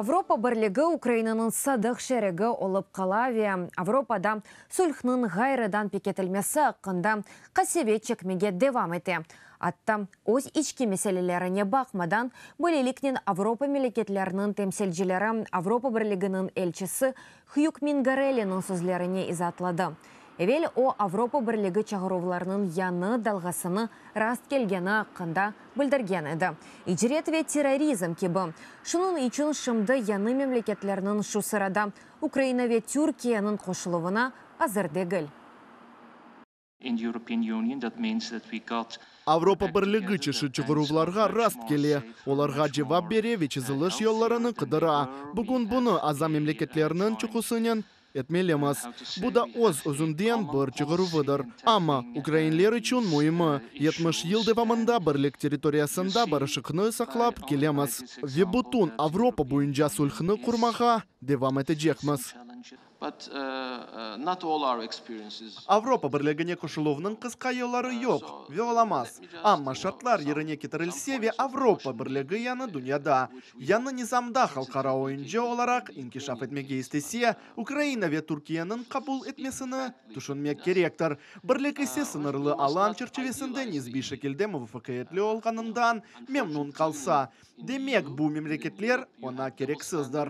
Авропа бірлігі Украинаның садық шерігі олып қалаве. Авропада сүлхнің ғайрыдан пекетілмесі қында қасевет чекмеге девам ете. Атта, өз ички мәселелеріне бақмадан, бөлелікнен Авропа мемлекетлерінің темселжілері Авропа бірлігінің елчісі Хюк Мингареллінің сөзлеріне изатлады. Эвел о Авропа бірлігі чағыруларының яны далғасыны раст келгені қында білдірген еді. Ижрет ве терроризм кебі. Шының üçün шымды яны мемлекетлерінің шу сырада Украина ве Түркияның қошылуына азырдегіл. Авропа бірлігі чешу чығыруларға раст келе. Оларға жевап бере вечізіліш елларыны қыдыра. Бүгін бұны аза мемлекетлерінің чықысынен etmelemiz. Bu da özünden bir çıgırıvıdır. Ama Ukraynlar için mühimi 70 yıl devamında birlik territoriyasında barışıklığı saklap kelemiz. Ve bütün Avropa boyunca sulhını kurmağa devam edecekmiz. Avropa Birliğine koşuluvның kıska yolları yok ve olamaz. Ama şartlar yerine getirilse ve Avropa Birliği yanı dünyada, yanı nizamda halkara oyuncu olarak inkişaf etmeye istese, Ukrayna ve Türkiye'nin kabul etmesini düşünmek gerektir. Birlik ise sınırlı alan çerçevesinde nizbi şekilde muvaffakiyetli olganından memnun kalsa, demek bu memleketler ona gereksizdir.